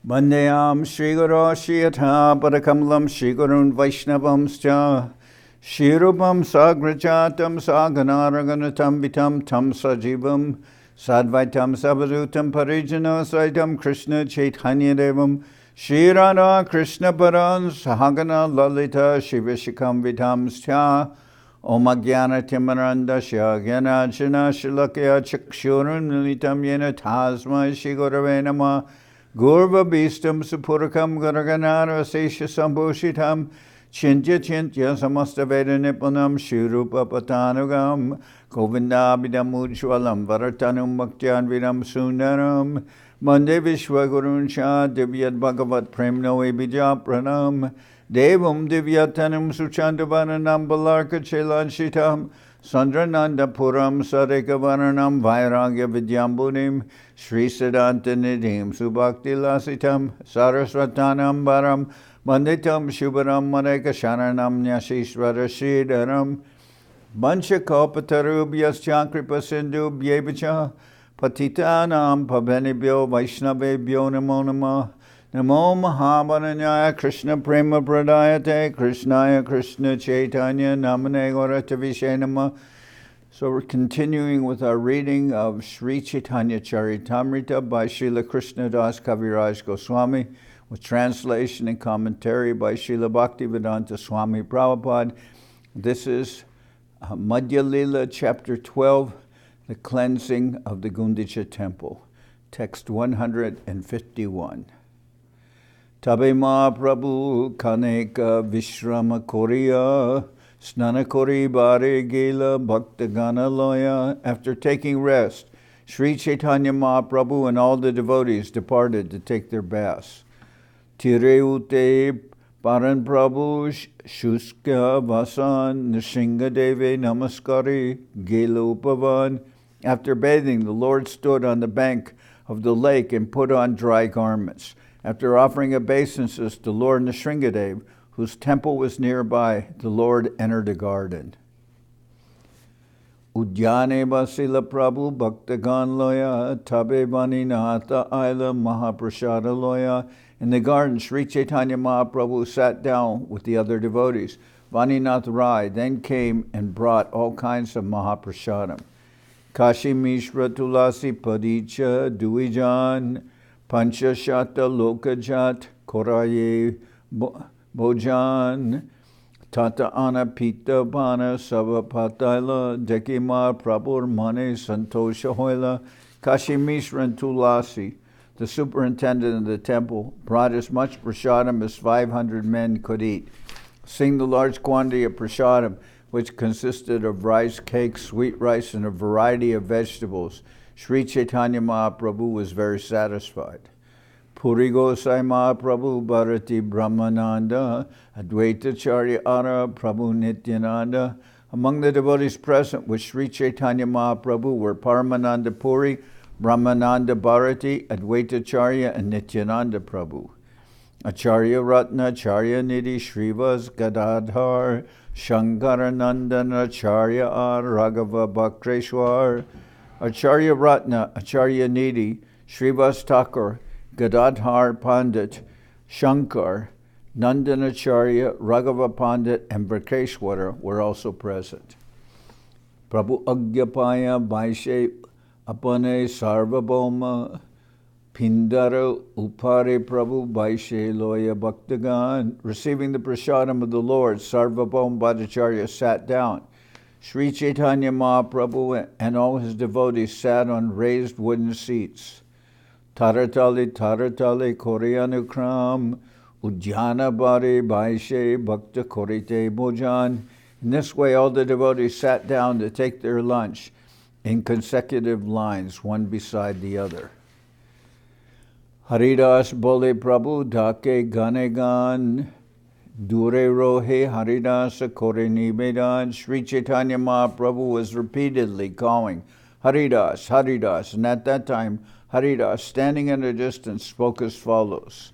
Vandeyam Shri Guru Shri Yatha Padakamalam Shri Gurun Vaishnavamscha Shri Rupam Sagrajatam Saganaraganatam Vitam Tam Sajivam Sadvaitam Savadutam Parijana Saitam Krishna Chaitanya Devam Shri Radha Krishna Paran Sahagana Lalita Shivishikam Vitamscha Om Agyana Timaranda Shagyana Jana Shilakya Chakshurun Militam Yena Tasma Shri Gurave Namah Gurva Bistam Supurakam Garaganara Sesha Sambhushitam Chintya Chintya Samasta Veda Nipunam Shirupa Patanugam Govindabidam Ujwalam Varatanum Bhaktyan Vidam Sundaram Mande Vishwagurun Shah Divyat Bhagavat Premno Ebija Pranam Devam Divyatanam Suchandavananam Balarka Chelan Sandrananda Puram Sarikavaranam Vairagya Vidyambunim Sri Siddhanta Nidhim Subhakti Lasitam Saraswatanam Baram Manditam Shubharam Maneka Sharanam Nyashishvara Sridharam Bancha Kalpatarubhyas Chankripa Sindhu Bhyevacha Patitanam Pavanibhyo Vaishnavebhyo Namo Namah Namo Mahabananyaya Krishna Prema Pradayate Krishnaya Krishna Chaitanya Namane Gauratavishe Namah. So we're continuing with our reading of Sri Chaitanya Charitamrita by Srila Krishnadas Kaviraj Goswami with translation and commentary by Srila Bhaktisiddhanta Swami Prabhupada. This is Madhya-lila chapter 12, the cleansing of the Gundicha Temple, text 151. Tabe Mahaprabhu kaneka vishrama koriya snana kori bare gela bhaktagana loya. After taking rest, Sri Chaitanya Mahaprabhu and all the devotees departed to take their baths. Tireute paran prabhu shuska vasan nishinga deve namaskari gela upavan. After bathing, the Lord stood on the bank of the lake and put on dry garments. After offering obeisances to Lord Nrsingadev, whose temple was nearby, the Lord entered a garden. Udyane Vasila Prabhu Bhaktagan Loya Tabe Vaninata Aila Mahaprasada Loya. In the garden, Sri Chaitanya Mahaprabhu sat down with the other devotees. Vaninath Rai then came and brought all kinds of Mahaprasadam. Kashi Mishra Tulasi Padicha Duijan Pancha Shata Lokajat Koraye Bojan Tata Ana Pita Bana Savapataila Dekima Prabhur Mane Santosha Hoila. Kashi Mishra and Tulasi, the superintendent of the temple, brought as much prasadam as 500 men could eat. Seeing the large quantity of prasadam, which consisted of rice, cakes, sweet rice, and a variety of vegetables, Sri Chaitanya Mahaprabhu was very satisfied. Puri Gosai Mahaprabhu Bharati Brahmananda Advaita Charya Ara Prabhu Nityananda. Among the devotees present with Sri Chaitanya Mahaprabhu were Paramananda Puri, Brahmananda Bharati, Advaita Charya, and Nityananda Prabhu. Acharya Ratna, Acharya Nidhi, Srivas, Gadadhar, Shankaranandana, Acharya Ar, Raghava Bhakreshwar. Acharya Ratna, Acharya Nidhi, Srivas Thakur, Gadadhar Pandit, Shankar, Nandanacharya, Raghava Pandit, and Bhakreshwara were also present. Prabhu Agyapaya Vaishe Apane Sarvabhauma Pindara Upare Prabhu Vaishe Loya Bhaktagan. Receiving the prasadam of the Lord, Sarvabhauma Bhattacharya sat down. Sri Chaitanya Mahaprabhu and all his devotees sat on raised wooden seats. Taratali Taratali Koryanukram Ujjana Bari Vaishe Bhakta Korite Bhojan. In this way, all the devotees sat down to take their lunch in consecutive lines, one beside the other. Haridas Bole Prabhu Dhake Ganegan Dure Rohe Haridasa Kore Nivedan. Sri Chaitanya Mahaprabhu was repeatedly calling Haridas, Haridas, and at that time Haridas, standing at a distance, spoke as follows.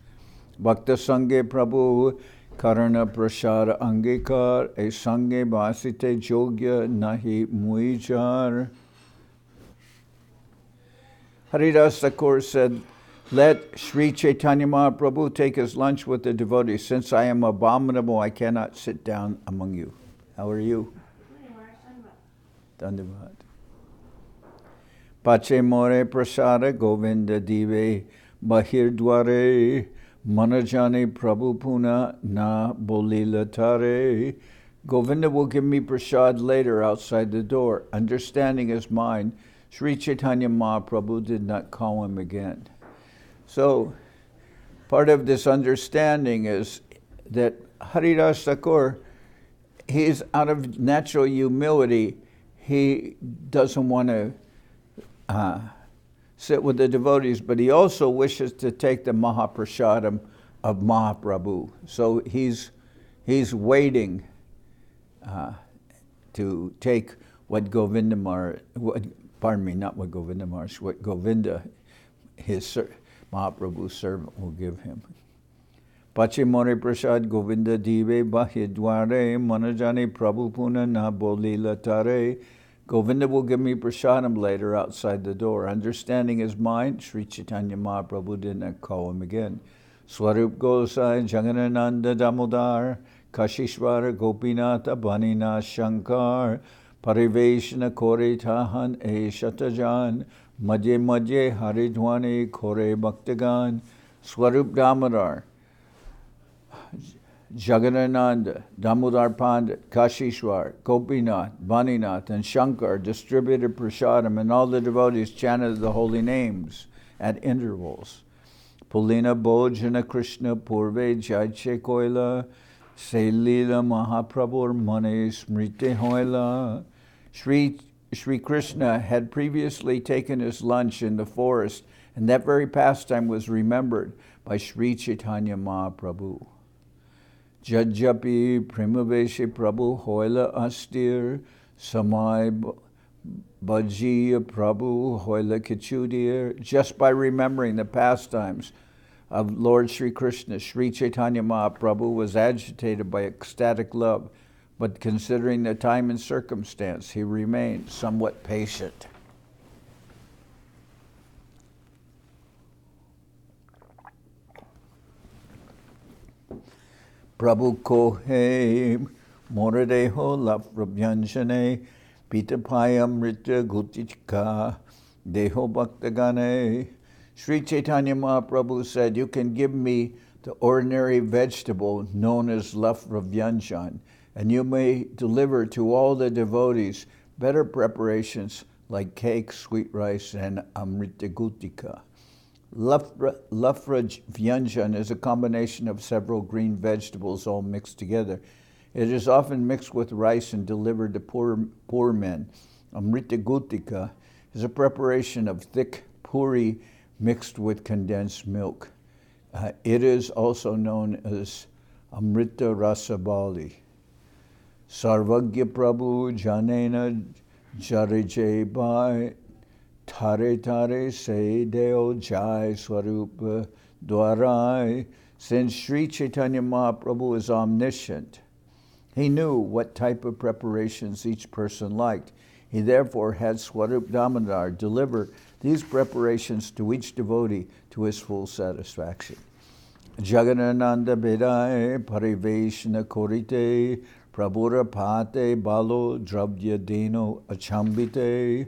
Bhakta Sange Prabhu Karana Prashara Angekar E Sange Basite Jogya Nahi Muichar. Haridas Thakur said, let Sri Chaitanya Mahaprabhu take his lunch with the devotees. Since I am abominable, I cannot sit down among you. How are you? Dandavat. Pache more prasada Govinda dive bahir dware manajane Prabhu puna na bolila tare. Govinda will give me prasad later outside the door. Understanding is mine. Sri Chaitanya Mahaprabhu did not call him again. So, part of this understanding is that Haridas Thakur, he is out of natural humility. He doesn't want to sit with the devotees, but he also wishes to take the Mahaprasadam of Mahaprabhu. So he's waiting to take what Govinda his Mahaprabhu's servant will give him. Pachimore prasad Govinda dive bahidware manajani Prabhu puna na bolila tare. Govinda will give me prasadam later outside the door. Understanding is mine. Sri Chaitanya Mahaprabhu did not call him again. Swarup Gosai Jaganananda Damodar Kashishvara Gopinata Banina Shankar Pariveshna Kore Tahan E Shatajan Madhye Madhye Haridwani Kore Bhaktagan. Swarup Damodar Jaganananda, Damodar Pandit, Kashishwar, Gopinath, Baninath, and Shankar distributed prasadam, and all the devotees chanted the holy names at intervals. Pulina Bhojana Krishna Purve Jaiche Koila, Selila Mahaprabhur Mane Smriti Hoila. Sri Krishna had previously taken his lunch in the forest, and that very pastime was remembered by Sri Chaitanya Mahaprabhu. Jajapi Premaveshi Prabhu Hoila Astir Samai Bhajiya Prabhu Hoila Kichudir. Just by remembering the pastimes of Lord Sri Krishna, Sri Chaitanya Mahaprabhu was agitated by ecstatic love, but considering the time and circumstance, he remained somewhat patient. Prabhu kohe moradeho lafrabhyanjane pitapayam rita gutichka deho bhaktagane. Sri Chaitanya Mahaprabhu said, you can give me the ordinary vegetable known as lafravyanjan, and you may deliver to all the devotees better preparations like cake, sweet rice, and amrita gutika. Lafravyanjan is a combination of several green vegetables all mixed together. It is often mixed with rice and delivered to poor men. Amrita gutika is a preparation of thick puri mixed with condensed milk. It is also known as Amrita Rasabali. Sarvagya Prabhu Janena Jarije Bhai Tare Tare Se Deo Jai Swarupa Dwarai. Since Sri Chaitanya Mahaprabhu is omniscient, he knew what type of preparations each person liked. He therefore had Swarup Damodar deliver these preparations to each devotee to his full satisfaction. Jaganananda Bedai Pariveshna Korite Prabhura Pate Balo Dravya Deno Achambite.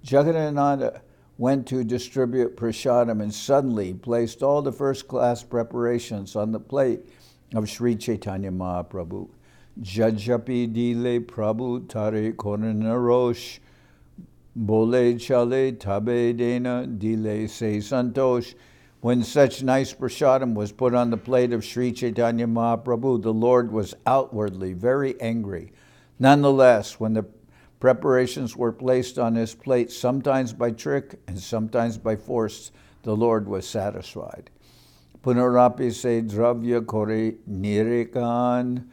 Jaganananda went to distribute prasadam and suddenly placed all the first-class preparations on the plate of Sri Chaitanya Mahaprabhu. Jajapi dile Prabhu tare koranarosh bole chale tabe dena dile se santosh. When such nice prasadam was put on the plate of Sri Chaitanya Mahaprabhu, the Lord was outwardly very angry. Nonetheless, when the preparations were placed on his plate, sometimes by trick and sometimes by force, the Lord was satisfied. Punarapi se dravya kore nirekan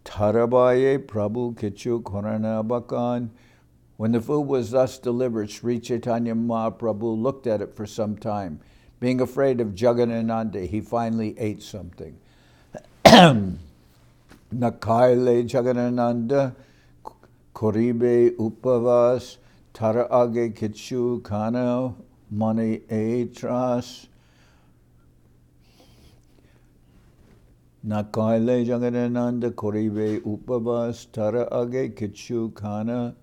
tarabaye prabhu kichu korana bakan. When the food was thus delivered, Sri Chaitanya Mahaprabhu looked at it for some time. Being afraid of Jaganananda, he finally ate something. Nakaile Jaganananda Koribe Upavas Tara Age Kichu Kana Mani Etras. Nakaile Jagadananda Korive Upavas Tara Age Kichu Kana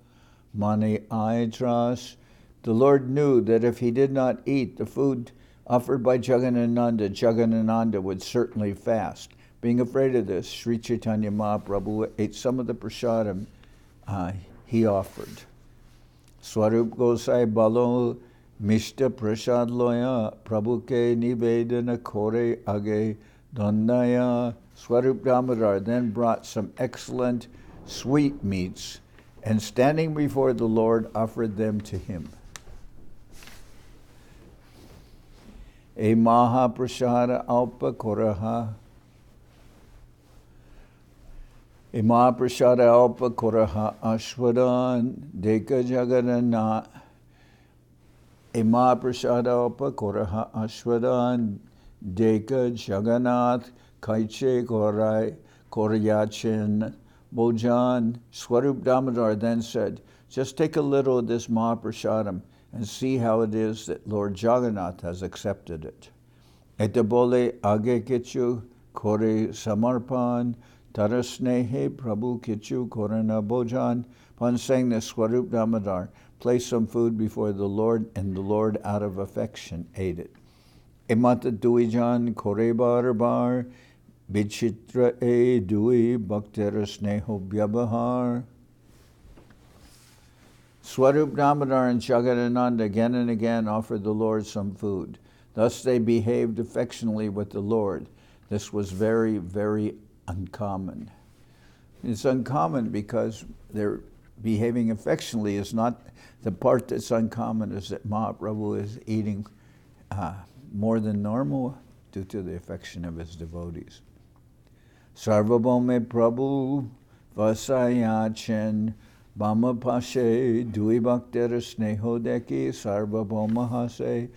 Mani Aitras. The Lord knew that if he did not eat the food offered by Jagadananda would certainly fast. Being afraid of this, Sri Chaitanya Mahaprabhu ate some of the prasadam he offered. Swarup Gosai Balo Mishta Prasad Loya Prabhuke Nivedana Kore Age Dondaya. Swarup Damodar then brought some excellent sweetmeats and standing before the Lord offered them to him. E Maha Prasada Alpa Koraha. E Maha Prasada Alpa Koraha Ashwadan Deka Jagadana. E Maha Prasada Alpa Koraha Ashwadan Deka Jagannath Kaiche Korai Koryachin Bojan. Swarup Damodar then said, just take a little of this Mahaprasadam and see how it is that Lord Jagannath has accepted it. Etabole age kichu kore samarpan tarasnehe prabhu kichu korana bojan. Upon saying this, Swarup Damodar placed some food before the Lord, and the Lord out of affection ate it. Emata duijan kore bar bar bichitra e dui bhaktera sneho vyabahar. Swarup Damodar and Jagadananda again and again offered the Lord some food. Thus they behaved affectionately with the Lord. This was very, very uncommon. It's uncommon because they're behaving affectionately is not the part that's uncommon, is that Mahaprabhu is eating more than normal due to the affection of his devotees. Sarvabhaume Prabhu Vasayachin Bama Pashe Dui Bhaktera Sneho Deki Sarvabhauma Hase.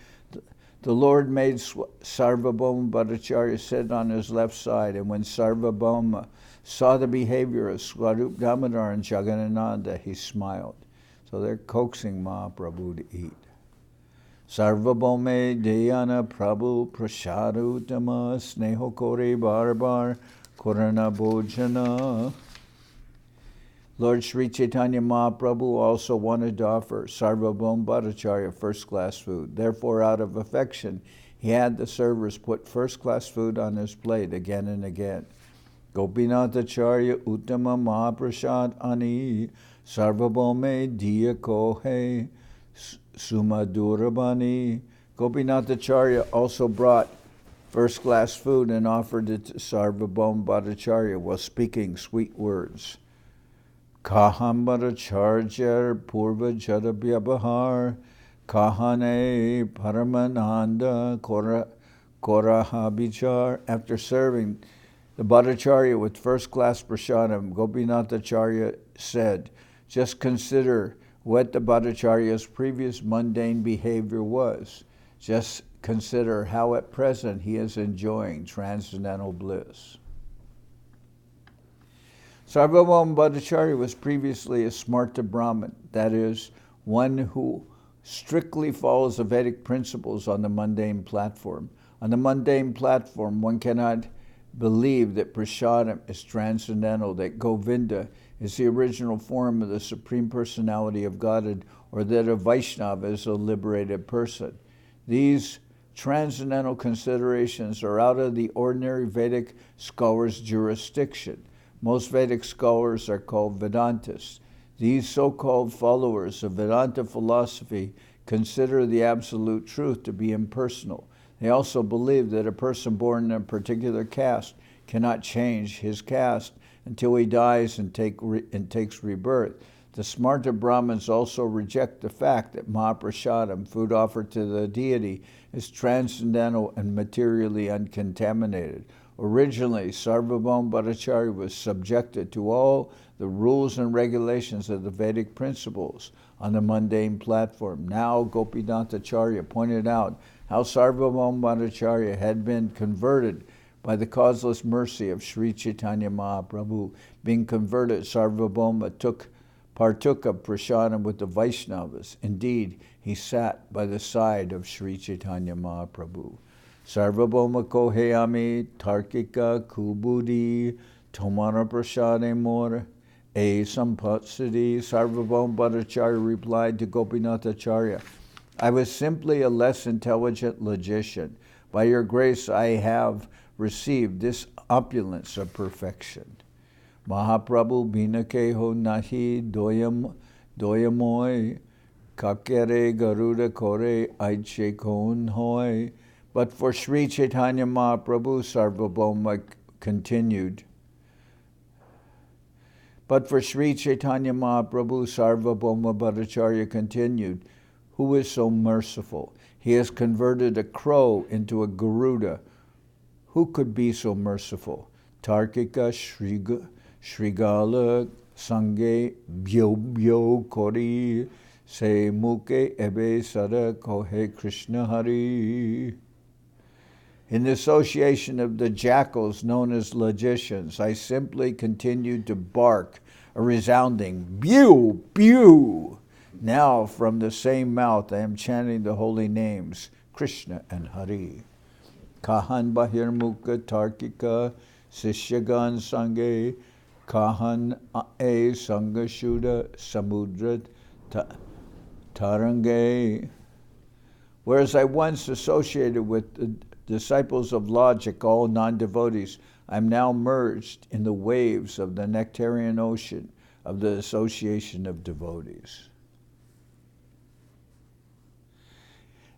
The Lord made Sarvabhauma Bhattacharya sit on his left side, and when Sarvabhauma saw the behavior of Swarup Damodar and Jagadananda, he smiled. So they're coaxing Mahaprabhu to eat. Sarvabhaume Dhyana Prabhu Prashadutama Sneho Kore Barbar Korana Bhojana. Lord Sri Chaitanya Mahaprabhu also wanted to offer Sarvabhauma Bhattacharya first-class food. Therefore, out of affection, he had the servers put first-class food on his plate again and again. Gopinathacharya Uttama Mahaprasad Ani Sarvabhaume Diya Kohe Sumadurabani. Gopinathacharya also brought first-class food and offered it to Sarvabhauma Bhattacharya while speaking sweet words. Kahambara Charjar Purva Jadabhyabhar Kahane Paramananda Korahabichar. After serving the Bhattacharya with first-class prasadam, Gopinathacharya said, just consider what the Bhattacharya's previous mundane behavior was. Just consider how at present he is enjoying transcendental bliss. Sarvabhauma Bhattacharya was previously a Smarta Brahmin, that is, one who strictly follows the Vedic principles on the mundane platform. On the mundane platform, one cannot believe that prasadam is transcendental, that Govinda is the original form of the Supreme Personality of Godhead, or that a Vaishnava is a liberated person. These transcendental considerations are out of the ordinary Vedic scholar's jurisdiction. Most Vedic scholars are called Vedantists. These so-called followers of Vedanta philosophy consider the absolute truth to be impersonal. They also believe that a person born in a particular caste cannot change his caste until he dies and takes rebirth. The Smarta Brahmins also reject the fact that Mahaprasadam, food offered to the deity, is transcendental and materially uncontaminated. Originally, Sarvabhauma Bhattacharya was subjected to all the rules and regulations of the Vedic principles on the mundane platform. Now, Gopinathacharya pointed out how Sarvabhauma Bhattacharya had been converted by the causeless mercy of Sri Chaitanya Mahaprabhu. Being converted, Sarvabhauma partook of prasadam with the Vaishnavas. Indeed, he sat by the side of Sri Chaitanya Mahaprabhu. Sarvabhauma koheyami tarkika kubudi tomara prasade mora a sampatsadi. Sarvabhauma Bhattacharya replied to Gopinathacharya, I was simply a less intelligent logician. By your grace I have received this opulence of perfection. Mahaprabhu binakeho nahi doyamoy kakere garuda kore aichekon hoy. But for Sri Chaitanya Mahaprabhu, Sarvabhauma continued. But for Sri Chaitanya Mahaprabhu, Sarvabhauma Bhattacharya continued, who is so merciful? He has converted a crow into a Garuda. Who could be so merciful? Tarkika Shrigala Sange Byo Kori Se Muke Ebe Sada Kohe Krishna Hari. In the association of the jackals known as logicians, I simply continued to bark a resounding Bew, Bew. Now from the same mouth I am chanting the holy names, Krishna and Hari. Kahan Bahir Mukha Tarkika Sishyagan Sange Kahan E Sangashuda Samudra Tarange. Whereas I once associated with the disciples of logic, all non-devotees, I am now merged in the waves of the nectarian ocean of the association of devotees.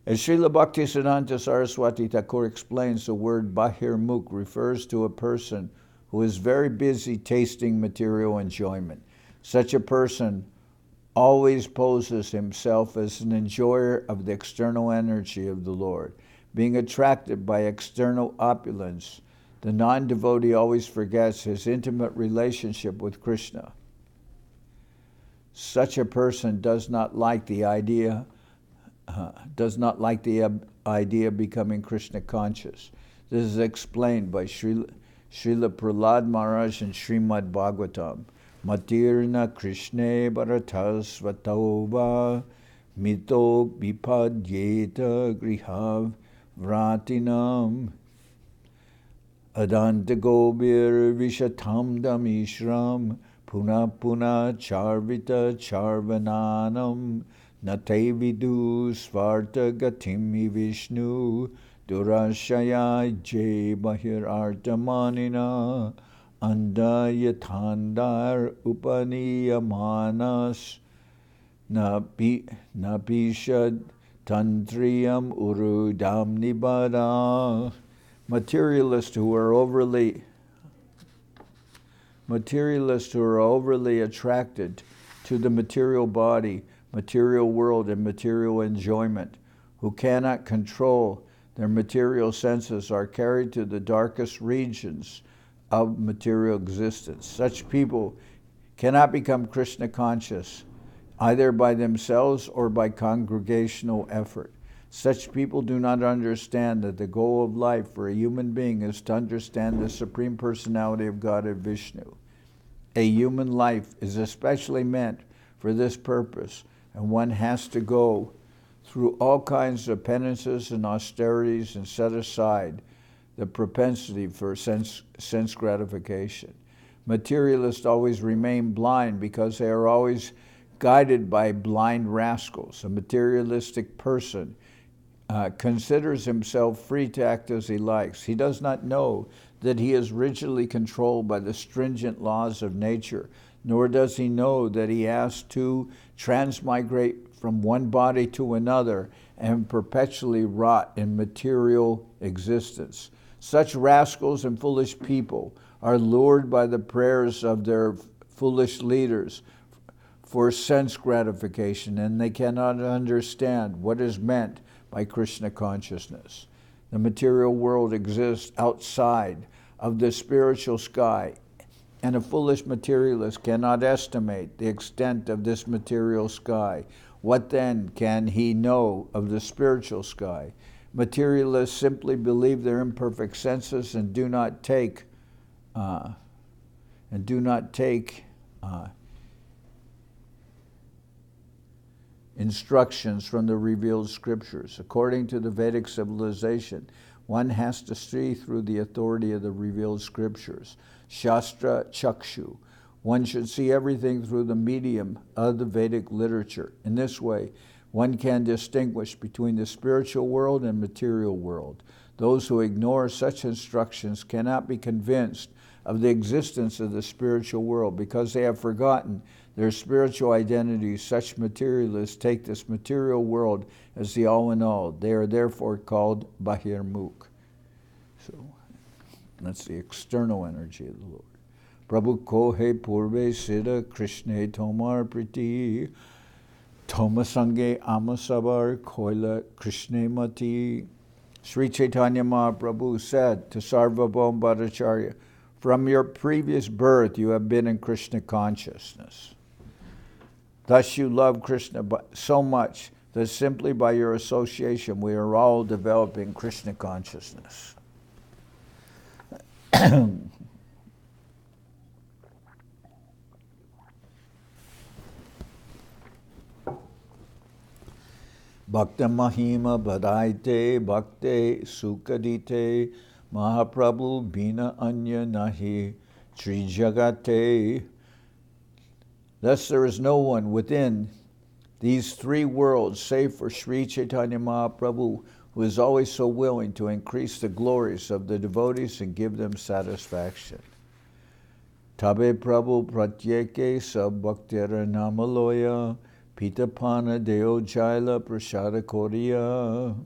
As Srila Bhaktisiddhanta Saraswati Thakur explains, the word bahirmukh refers to a person who is very busy tasting material enjoyment. Such a person always poses himself as an enjoyer of the external energy of the Lord. Being attracted by external opulence, the non-devotee always forgets his intimate relationship with Krishna. Such a person does not like the idea of becoming Krishna conscious. This is explained by Srila Prahlad Maharaj in Srimad Bhagavatam. Matirna Krishne Bharatas Vatova Mito Bipadyeta Grihav Vratinam Adanta Gobir Vishatam Damishram Puna Puna Charvita Charvananam Nate Vidu Svarta Gatimi Vishnu Durashaya Jay Bahir Artamanina Anda Yathandar Upaniyamanas Napishad Tantriyam Urudam Nibada. Materialists who are overly attracted to the material body, material world, and material enjoyment, who cannot control their material senses, are carried to the darkest regions of material existence. Such people cannot become Krishna conscious, either by themselves or by congregational effort. Such people do not understand that the goal of life for a human being is to understand the Supreme Personality of Godhead Vishnu. A human life is especially meant for this purpose, and one has to go through all kinds of penances and austerities and set aside the propensity for sense gratification. Materialists always remain blind because they are always guided by blind rascals. A materialistic person considers himself free to act as he likes. He does not know that he is rigidly controlled by the stringent laws of nature, nor does he know that he has to transmigrate from one body to another and perpetually rot in material existence. Such rascals and foolish people are lured by the prayers of their foolish leaders for sense gratification, and they cannot understand what is meant by Krishna consciousness. The material world exists outside of the spiritual sky, and a foolish materialist cannot estimate the extent of this material sky. What then can he know of the spiritual sky? Materialists simply believe their imperfect senses and do not take instructions from the revealed scriptures. According to the Vedic civilization, one has to see through the authority of the revealed scriptures. Shastra Chakshu. One should see everything through the medium of the Vedic literature. In this way, one can distinguish between the spiritual world and material world. Those who ignore such instructions cannot be convinced of the existence of the spiritual world because they have forgotten their spiritual identities. Such materialists take this material world as the all-in-all. They are therefore called Bahirmukh. So that's the external energy of the Lord. Prabhu kohe purve siddha Krishna tomar priti Tomasange amasabar koila Krishna mati. Sri Chaitanya Mahaprabhu said to Sarvabhauma Bhattacharya, from your previous birth you have been in Krishna consciousness. Thus you love Krishna so much that simply by your association we are all developing Krishna consciousness. Bhakta Mahima Bhadaite Bhakte Sukadite Mahaprabhu Bina Anya Nahi Tri Jagate. Thus there is no one within these three worlds save for Sri Chaitanya Mahaprabhu, who is always so willing to increase the glories of the devotees and give them satisfaction. Tabe Prabhu Pratyeke Sab Bhaktera Namaloya Pitapana Deo Jaila Prashada Koriya.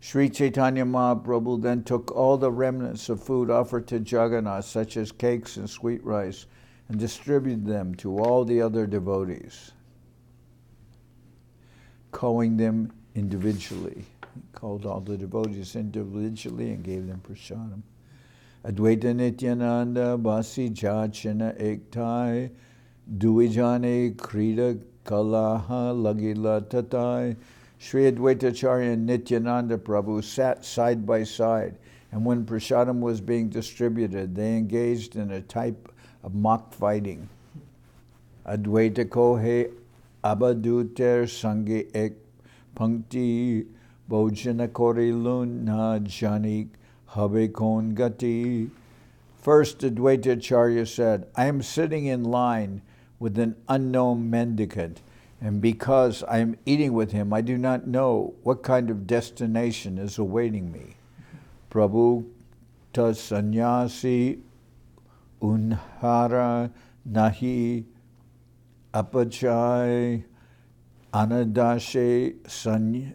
Sri Chaitanya Mahaprabhu then took all the remnants of food offered to Jagannath, such as cakes and sweet rice, and distributed them to all the other devotees, calling them individually. He called all the devotees individually and gave them prasadam. Advaita Nityananda Basi Jachana Ektai Duijane Krida Kalaha Lagila Tatai. Sri Advaitacharya and Nityananda Prabhu sat side by side, and when prasadam was being distributed, they engaged in a type of mock fighting. Advaita kohe abaduter sange ek pankti bojana korilun na janik habe kon gati. First, Advaitacharya said, I am sitting in line with an unknown mendicant, and because I am eating with him, I do not know what kind of destination is awaiting me. Prabhu tas sannyasi unhara nahi apachai anadashe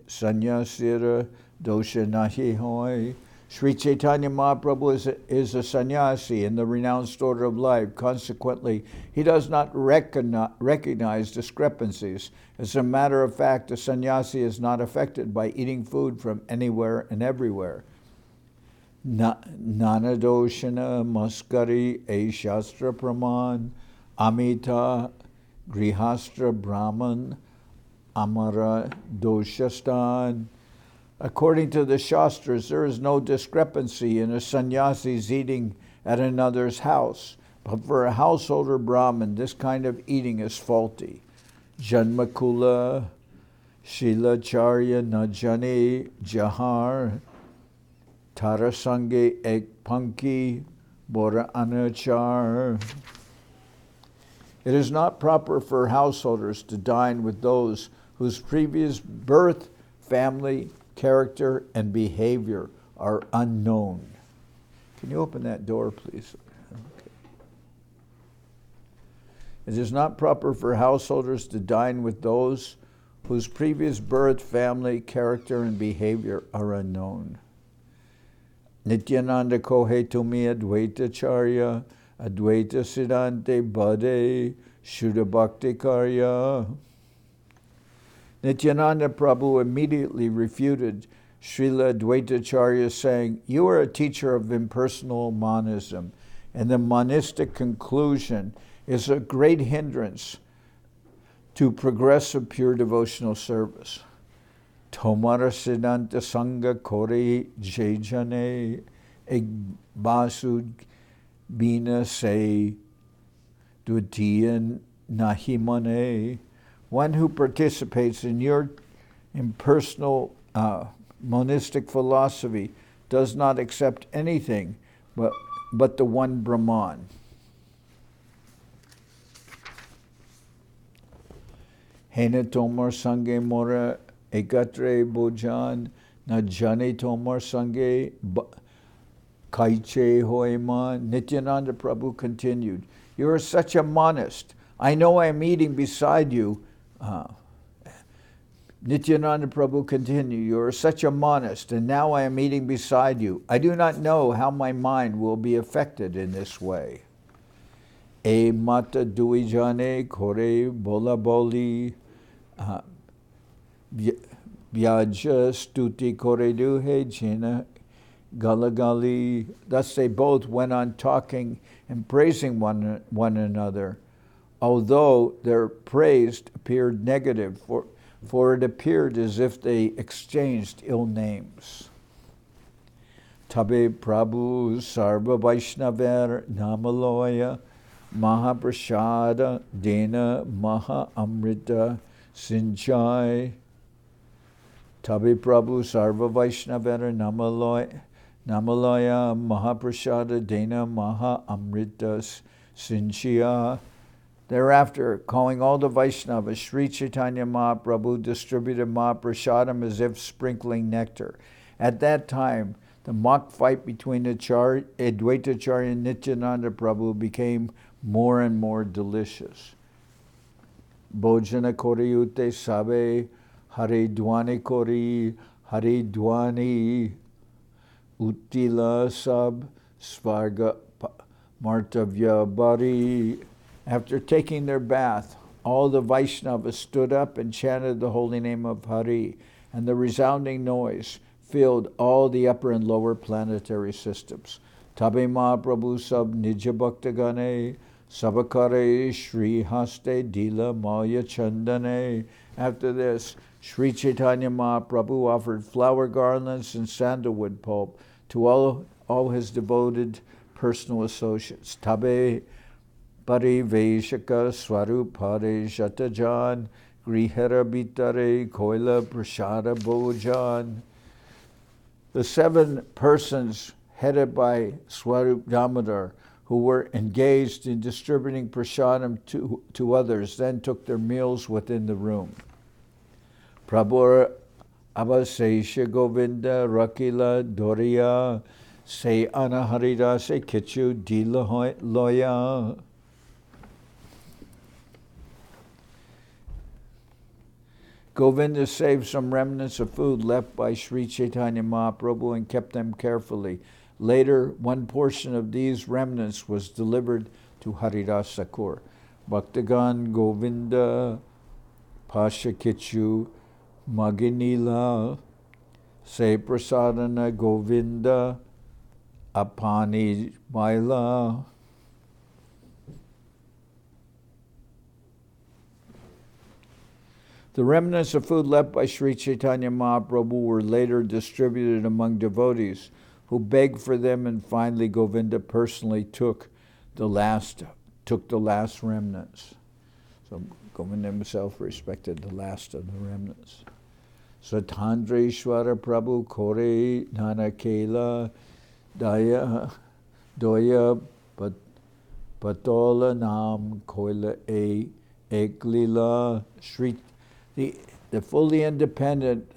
sannyasira dosha nahi hoy. Sri Chaitanya Mahaprabhu is a sannyasi in the renounced order of life. Consequently, he does not recognize discrepancies. As a matter of fact, a sannyasi is not affected by eating food from anywhere and everywhere. Nanadoshana maskari e shastra praman amita grihastra brahman amara doshastan. According to the Shastras, there is no discrepancy in a sannyasi's eating at another's house. But for a householder Brahmin, this kind of eating is faulty. Janmakula, Shilacharya Najani Jahar, Tarasange Ek Panki, Bora Anachar. It is not proper for householders to dine with those whose previous birth, family, character, and behavior are unknown. Can you open that door, please? Okay. It is not proper for householders to dine with those whose previous birth, family, character, and behavior are unknown. Nityananda kohe tumi advaita charya, advaita siddhante bade, shuddha bhakti karya. Nityananda Prabhu immediately refuted Srila Advaitacharya, saying, you are a teacher of impersonal monism, and the monistic conclusion is a great hindrance to progressive pure devotional service. Tomara siddhanta sangha kore jejane egbasu bina se dutiya nahimane. One who participates in your impersonal monistic philosophy does not accept anything but the one Brahman. Hena tomar sange mora ekatre bojan na jane tomar sange kaiche hoema. Nityananda Prabhu continued, "You are such a monist. I know I am eating beside you." Nityananda Prabhu continued, "You are such a monist, and now I am eating beside you. I do not know how my mind will be affected in this way." E mata duijane kore bola boli vyaja stuti kore duhe jina galagali. Thus they both went on talking and praising one another, although their praise appeared negative, for it appeared as if they exchanged ill names. Tabe Prabhu Sarva Vaishnaver Namaloya Mahaprasada Dena Maha Amrita Sinchai. Tabe Prabhu Sarva Vaishnaver Namaloya Mahaprasada Dena Maha Amrita Sinchaya. Thereafter, calling all the Vaishnavas, Sri Chaitanya Mahaprabhu distributed Mahaprasadam as if sprinkling nectar. At that time, the mock fight between Advaitacharya and Nityananda Prabhu became more and more delicious. Bhojana koriyute sabe, Hare Dwani kori, Hare Dwani, Uttila sab, Svarga Martavya bari. After taking their bath, all the Vaishnavas stood up and chanted the holy name of Hari, and the resounding noise filled all the upper and lower planetary systems. Tabe Mahaprabhu sab Nija Bhaktagane, Sabakare Shri Haste Dila Maya Chandane. After this, Sri Chaitanya Mahaprabhu offered flower garlands and sandalwood pulp to all his devoted personal associates. Tabe Pariveshaka Swarupare Shatajan Grihara Bitare Koila Prashada Bhojan. The 7 persons headed by Swarup Damodar, who were engaged in distributing prasadam to others, then took their meals within the room. Prabhu Abhasesha Govinda Rakila Doriya Se Anaharida Se Kichu Dila Loya. Govinda saved some remnants of food left by Sri Chaitanya Mahaprabhu and kept them carefully. Later, one portion of these remnants was delivered to Haridas Thakur. Bhaktagan Govinda Pasha Kichu Maginila Se Prasadana Govinda Apani Maila. The remnants of food left by Sri Chaitanya Mahaprabhu were later distributed among devotees who begged for them, and finally Govinda personally took the last remnants. So Govinda himself respected the last of the remnants. Satandreshwara Prabhu Kore Nanakela Daya Doya Patola Nam Koila Eklila Sri. The fully independent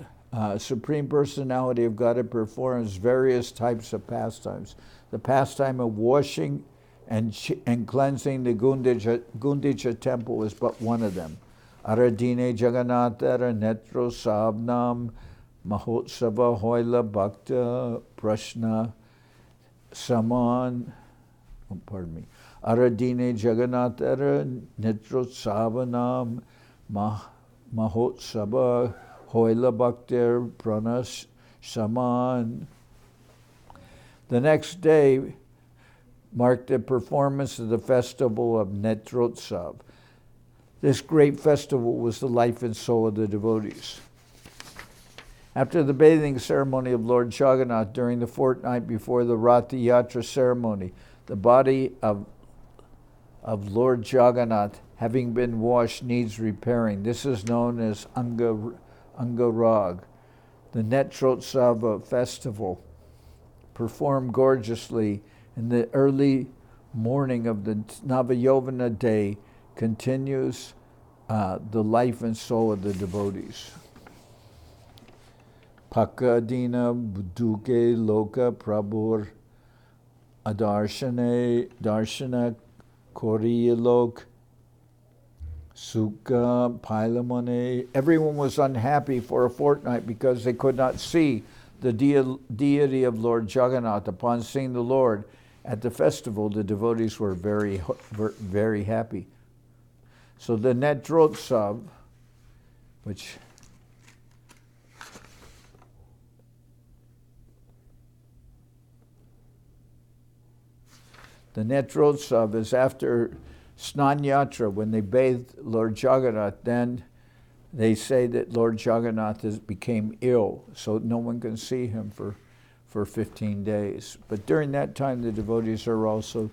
Supreme Personality of Godhead performs various types of pastimes. The pastime of washing and cleansing the Gundicha Temple is but one of them. Aradine Jagannatara Netro Sabnam Mahotsava Hoila Bhakta Prashna Saman. Aradine Jagannatara Netro Savanam Mahotsava Hoila Bhaktir Pranas Saman. The next day marked the performance of the festival of Netrotsav. This great festival was the life and soul of the devotees. After the bathing ceremony of Lord Jagannath during the fortnight before the Rathayatra ceremony, the body of Lord Jagannath, having been washed, needs repairing. This is known as Anga Angarag, the Netrotsava festival, performed gorgeously in the early morning of the Navayovana day, continues the life and soul of the devotees. Pakadina Buduke Loka Prabhur Adarshane Darshana Koriyalok Sukha Pailamone. Everyone was unhappy for a fortnight because they could not see the deity of Lord Jagannath. Upon seeing the Lord at the festival, the devotees were very, very happy. So the Netrotsav, which the Netrotsav is after Snanyatra, when they bathed Lord Jagannath, then they say that Lord Jagannath became ill, so no one can see him for 15 days. But during that time, the devotees are also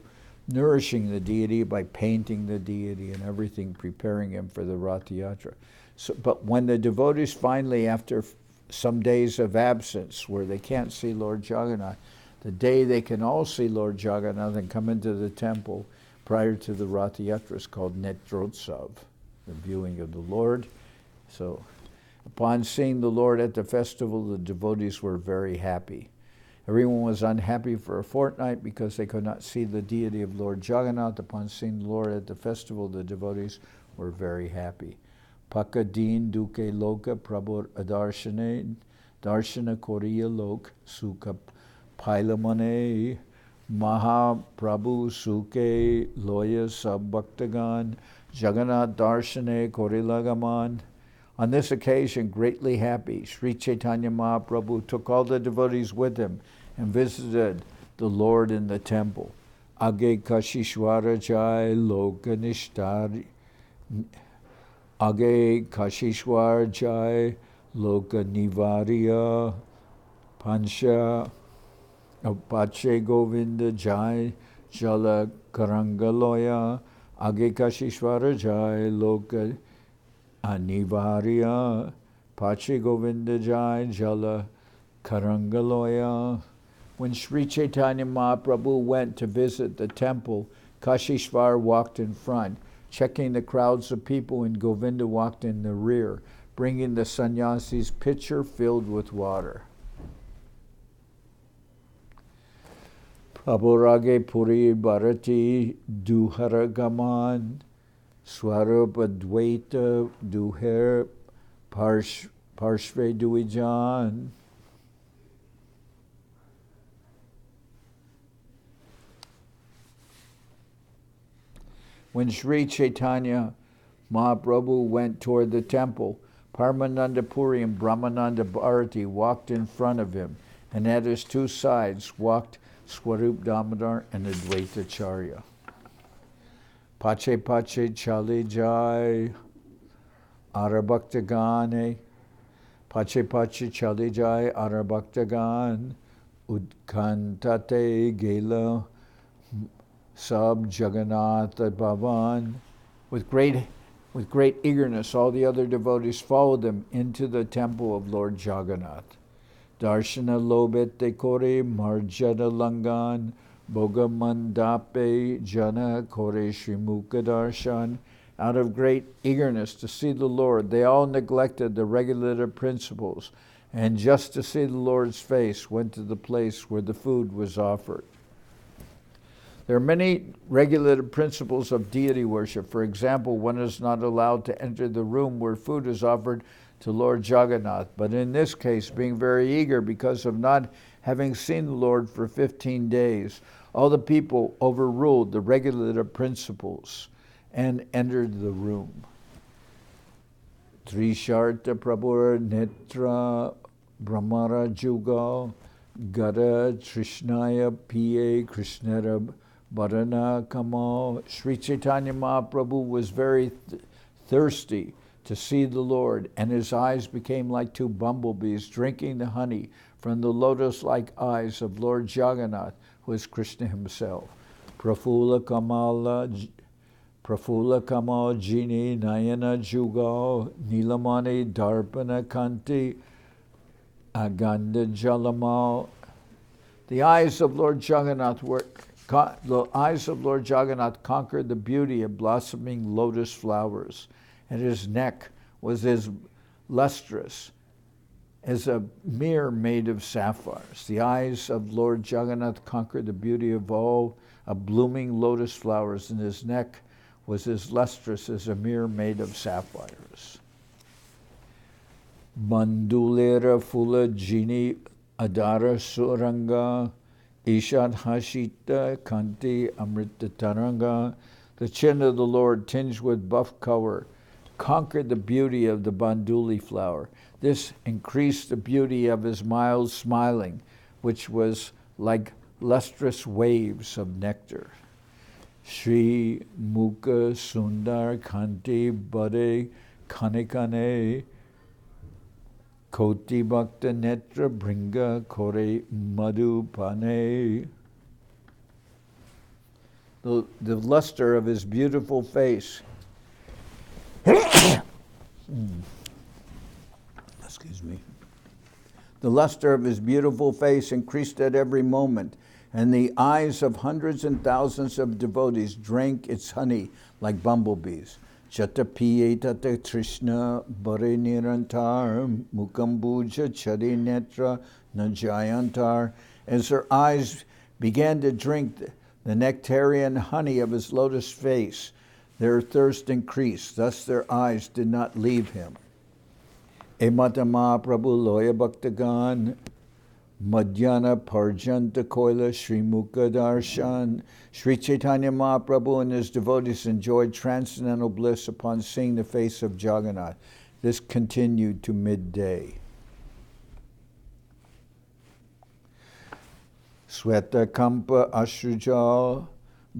nourishing the deity by painting the deity and everything, preparing him for the Rathayatra. So, but when the devotees finally, after some days of absence where they can't see Lord Jagannath, the day they can all see Lord Jagannath and come into the temple prior to the Rathayatra is called Netrotsav, the viewing of the Lord. So upon seeing the Lord at the festival, the devotees were very happy. Everyone was unhappy for a fortnight because they could not see the deity of Lord Jagannath. Upon seeing the Lord at the festival, the devotees were very happy. Pakadin duke loka prabhur adarshane darshana koriya lok sukha pailamane Mahaprabhu suke loya sab bhaktagan Jagannath darshane korilagaman. On this occasion, greatly happy, Sri Chaitanya Mahaprabhu took all the devotees with him and visited the Lord in the temple. Age Kashishwara Jai Lokanishtari Age Kashishwar Jai Lokanivarya Pansha Pache Govinda Jai Jala Karangaloya Age Kashishwara Jai Loka Anivarya Pache Govinda Jai Jala Karangaloya. When Sri Chaitanya Mahaprabhu went to visit the temple, Kashishvar walked in front, checking the crowds of people, and Govinda walked in the rear, bringing the sannyasi's pitcher filled with water. Prabhurage Puri Bharati Duharagaman Swarupa Dvaita Duher Parshve Duijan. When Sri Chaitanya Mahaprabhu went toward the temple, Paramananda Puri and Brahmananda Bharati walked in front of him, and at his two sides walked Swarup Damodar and Advaita Charya. Pache Pache Chali Jai Arabhaktagane Pache Pache Chali Jai Arabhaktagan Udkantate Gela Sab Jagannath Pavan. With great eagerness, all the other devotees followed them into the temple of Lord Jagannath. Darshana Lobete Kore Marjana Langan Boga Mandape Jana Kore Shrimuka Darshan. Out of great eagerness to see the Lord, they all neglected the regulative principles, and just to see the Lord's face went to the place where the food was offered. There are many regulative principles of deity worship. For example, one is not allowed to enter the room where food is offered to Lord Jagannath. But in this case, being very eager because of not having seen the Lord for 15 days, all the people overruled the regulative principles and entered the room. Trisharta Prabhur Netra Brahmara Juga Gada Trishnaya Pa Krishnara Bharana Kamo. Sri Chaitanya Mahaprabhu was very thirsty to see the Lord, and his eyes became like two bumblebees drinking the honey from the lotus-like eyes of Lord Jagannath, who is Krishna himself. Prafula Kamala Prafula Kamal Jini Nayana Jugal Nilamani Darpana Kanti Aganda Jalamal. The eyes of Lord Jagannath conquered the beauty of blossoming lotus flowers, and his neck was as lustrous as a mirror made of sapphires. The eyes of Lord Jagannath conquered the beauty of all of blooming lotus flowers, and his neck was as lustrous as a mirror made of sapphires. Mandulera Fula Jini Adara Suranga Ishad Hashita Kanti Amrita Taranga. The chin of the Lord, tinged with buff color, conquered the beauty of the banduli flower. This increased the beauty of his mild smiling, which was like lustrous waves of nectar. Shri Mukha Sundar Kanti Bade Kanikane Koti Bhakta Netra Bringa Kore Madhu Pane. The luster of his beautiful face excuse me. The luster of his beautiful face increased at every moment, and the eyes of hundreds and thousands of devotees drank its honey like bumblebees. Chatapiye tate Krishna bare nirantar mukambuja chari netra najayantar. As their eyes began to drink the nectarian honey of his lotus face, their thirst increased, thus their eyes did not leave him. Emata Mahaprabhu loya bhaktagan Madhyana Parjanta Koila Sri Mukha Darshan. Sri Chaitanya Mahaprabhu and his devotees enjoyed transcendental bliss upon seeing the face of Jagannath. This continued to midday. Sweta Kampa Ashrujal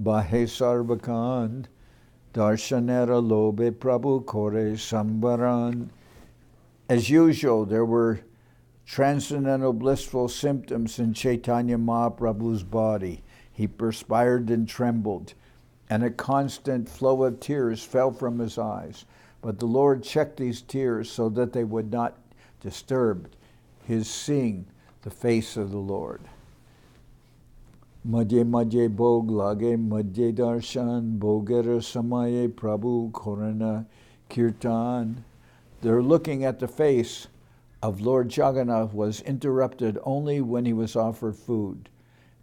Bahe Sarvakand Darshanera Lobe Prabhu Kore Sambaran. As usual, there were transcendental blissful symptoms in Chaitanya Mahaprabhu's body. He perspired and trembled, and a constant flow of tears fell from his eyes. But the Lord checked these tears so that they would not disturb his seeing the face of the Lord. Madhye Madhye Bhog Lage Madhye Darshan Bhogera Samaye Prabhu Korana Kirtan. Their looking at the face of Lord Jagannath was interrupted only when he was offered food.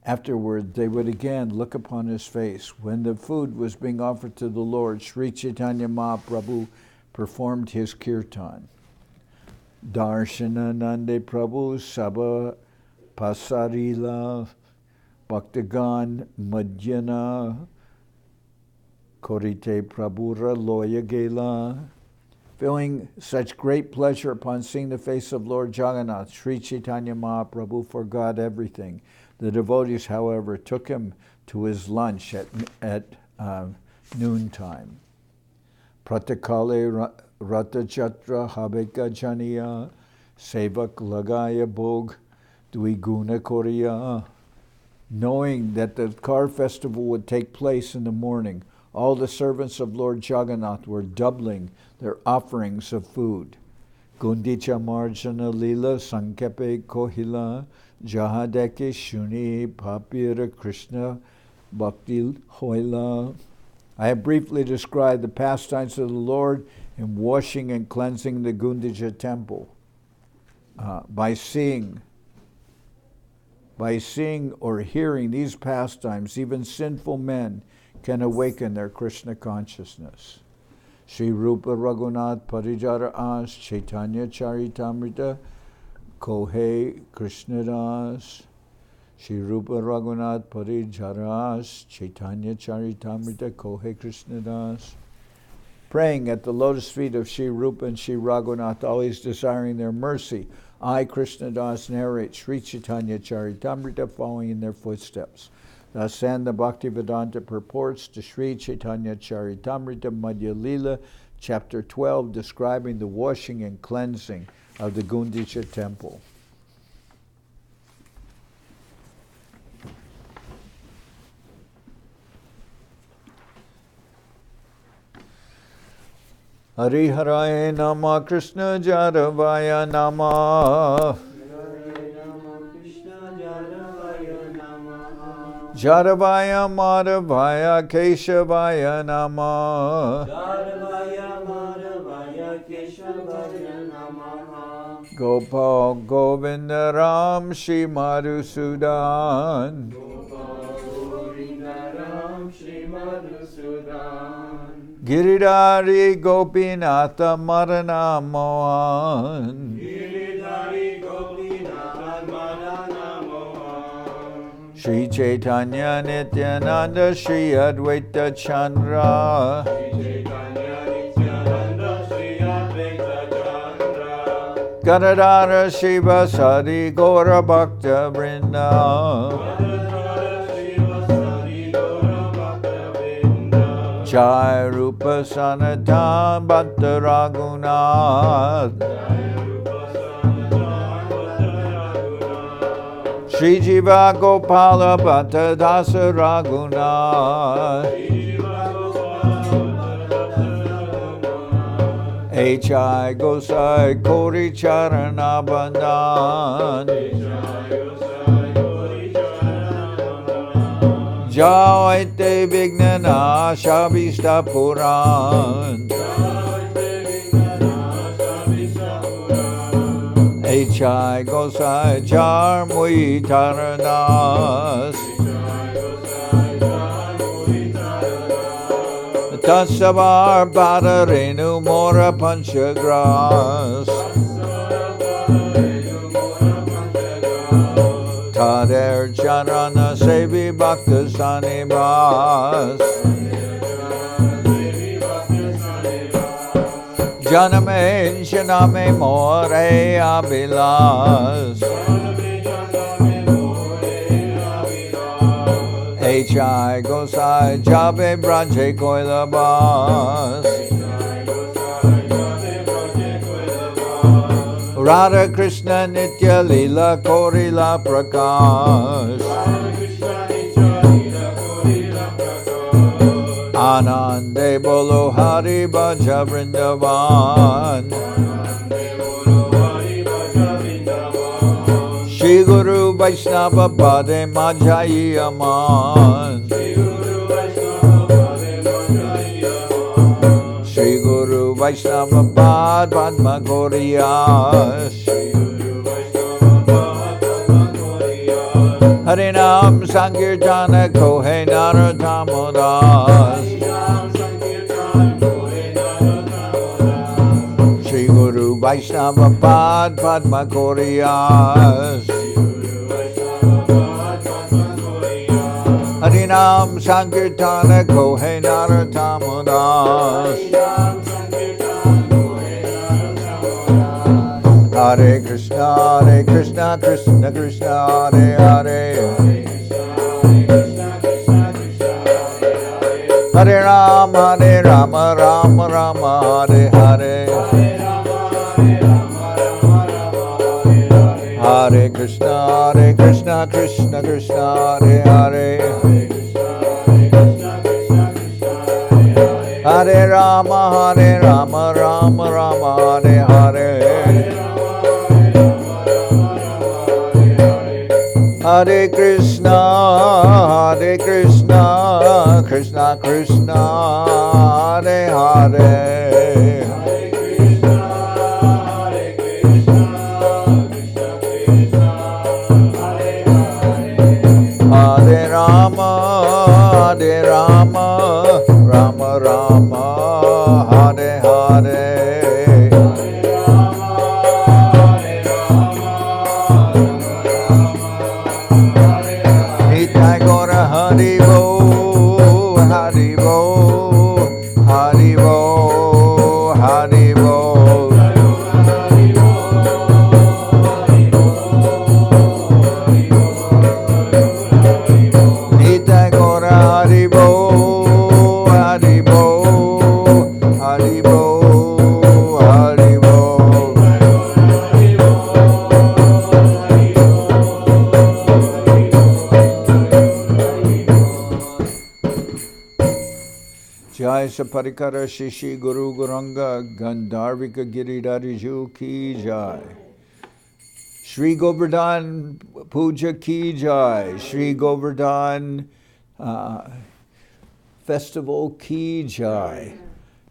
Afterward, they would again look upon his face. When the food was being offered to the Lord, Sri Chaitanya Mahaprabhu performed his kirtan. Darshana Nande Prabhu Sabha Pasarila Bhaktagan Madhyana Korite Prabhura Loya Gela. Feeling such great pleasure upon seeing the face of Lord Jagannath, Sri Chaitanya Mahaprabhu forgot everything. The devotees, however, took him to his lunch at noontime. Pratakale Rathayatra Habeka Janiya Sevak Lagaya Bhog Dviguna Korea. Knowing that the car festival would take place in the morning, all the servants of Lord Jagannath were doubling their offerings of food. Gundicha Marjana-lila Sankepe Kohila Jahadeke Shuni Papira Krishna Bhakti Hoila. I have briefly described the pastimes of the Lord in washing and cleansing the Gundicha Temple. By seeing or hearing these pastimes, even sinful men can awaken their Krishna consciousness. Sri Rupa Raghunath Parijara As Chaitanya Charitamrita Kohe Krishnadas. Sri Rupa Raghunath Parijara As Chaitanya Charitamrita Kohe Krishnadas. Praying at the lotus feet of Sri Rupa and Sri Raghunath, always desiring their mercy, I, Krishnadas, narrate Sri Chaitanya Charitamrita, following in their footsteps. Thus and the Bhaktivedanta purports to Sri Chaitanya Charitamrita Madhya-lila, chapter 12, describing the washing and cleansing of the Gundicha Temple. Hare Nama Krishna Jadavaya Nama Jadavaya Madhavaya Keshavaya Nama Gopal Govinda Ram Shri Madhusudan Giridhari Gopinatha Madana Mohan Sri Chaitanya Nityananda Sri Advaita Chandra Gadadhara Shiva Sadi Gaura Bhakta Vrinda Jai Rupa Sanatan Bhatta Raghunath Shri Jiva Gopala Bhatta Dasa Raghunath H.I. Gosai Kori Charana Bandhan Jaite Vignana Shabista Puran H.I. Gosai Char Mui Taranas Tasavar Badarenu Mora Panchagras Tader Charana Sevi Bhakta Sanibas Janame Shaname More Abilas H.I. Gosai Jabe Braje Koilabas Radha Krishna Nitya Lila Korila Prakash Anande Bolo Hari Bhaja Vrindavan Shri Guru Vaishnava Pade Majai Aman Shri Guru Vaishnava Pad Padma Goriyash Harinam Sankirtana Kohe Narottam Shri Guru Vaishnava Pad Padma Goriyash Harinam Sankirtana Kohe Narottam Hare Krishna, Krishna Krishna, Hare Hare Hare Rama, Rama Rama, Hare Hare Hare Krishna, Krishna Krishna, Hare Hare Hare Rama, Rama Rama, Hare Hare Hare Krishna, Krishna Krishna, Hare Hare Hare Rama, Rama Rama, Hare Hare Nitai Gora Hari Bo, Hari Bo, Hari Bo, Hari Bo Nitai Gora Hari Bo Maisa Parikara Shishi Guru Guranga Gandharvika Giridhariju Ki Jai. Shri Govardhan Puja Ki Jai. Shri Govardhan Festival Ki Jai.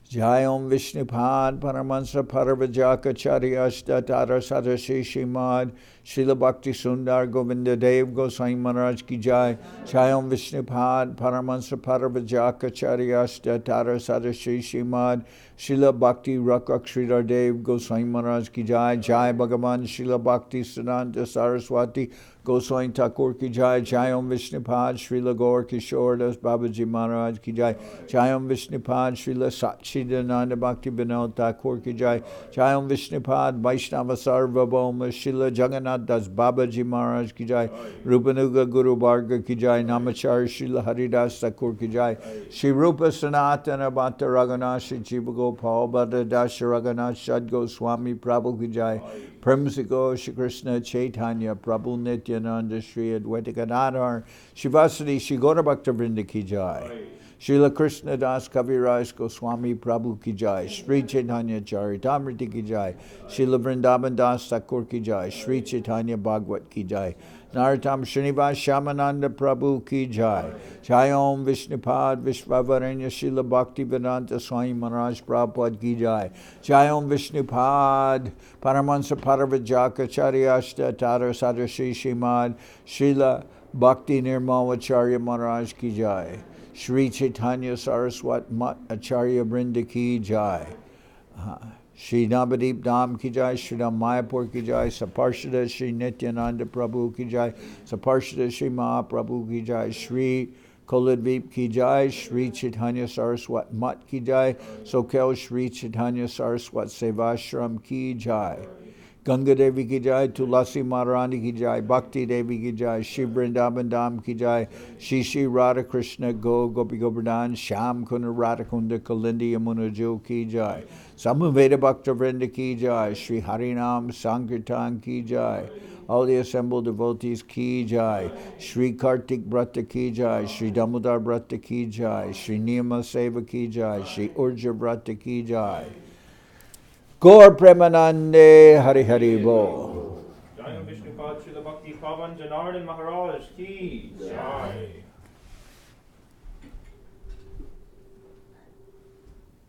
Jai Om Vishnupad Paramahansa Paravajaka Charyashta Tara Sadashi Shimad Srila Bhaktisiddhanta Govinda Dev Goswami Maharaj Ki Jai. Jai Om Vishnupad Paramahansa Paravajaka Charyashta Tara Sadashi Shimad Srila Bhakti Rakak Sridhar Dev Goswami Maharaj Ki Jai. Jai Bhagavan Srila Bhaktisiddhanta Saraswati Goswami Thakur Ki Jai. Jai Om Vishnupad Srila Gaur Kishore Das Babaji Maharaj Ki Jai. Jai Om Vishnupad Srila Satchidananda Bhakti Vinod Thakur Ki Jai. Jai Om Vishnupad Vaishnava Sarvabhauma Srila Jagannath Das Babaji Maharaj Ki Jai. Rupanuga Guru Bharga Ki Jai. Namachar Srila Haridas Thakur Ki Jai. Shri Rupa Sanatana Bhatta Raghunath Shri Jiva Gopal Bhatta Dasha Raghunath Shad Goswami Prabhu Ki Jai. Premsiko Shri Krishna Chaitanya Prabhu Nityananda Shri Advaita Gadadhar Shivasati Shri Gaura Bhakta Vrinda Ki Jai. Srila Krishnadas Kaviraj Goswami Prabhu Ki Jai. Sri Chaitanya Charitamrita Ki Jai. Srila Vrindavan Das Thakur Ki Jai. Sri Chaitanya Bhagwat Ki Jai. Narottam Srinivas Shamananda Prabhu Ki Jai. Jai Om Vishnupad Vishvavaranya Srila Bhaktivedanta Swami Maharaj Prabhupada Ki Jai. Jai Om Vishnupad Paramahansa Paravajaka Charyashta Tara Sadashi Shimad Srila Bhakti Nirmalacharya Maharaj Ki Jai. Sri Chaitanya Saraswat Mat Acharya Brinda Ki Jai. Shri Navadip Dham Ki Jai. Shri Ram Mayapur Ki Jai. Saparshada Shri Nityananda Prabhu Ki Jai. Saparshada Shri Mahaprabhu Ki Jai. Shri Koladvip Ki Jai. Shri Chaitanya Saraswat Mat Ki Jai. Soquel Shri Chaitanya Saraswat Seva Ashram Ki Jai. Ganga Devi Ki Jai, Tulasi Maharani Ki Jai, Bhakti Devi Ki Jai, Shri Vrindavan Dham Ki Jai, Shri Shri Radha Krishna Gopi Govardhan, Sham Kunda Radha Kunda Kalindi Yamuna Jo Ki Jai, Samaveda Bhakta Vrinda Ki Jai, Shri Harinam Sankirtan Ki Jai, all the assembled devotees Ki Jai, Shri Kartik Brata Ki Jai, Shri Damodar Brata Ki Jai, Shri Niyama Seva Ki Jai, Shri Urja Brata Ki Jai. Gaur Premanande Hari Hari Bo. Jai Vishnu Pad Srila Bhakti Pavan Janardan Maharaj Ki Jai.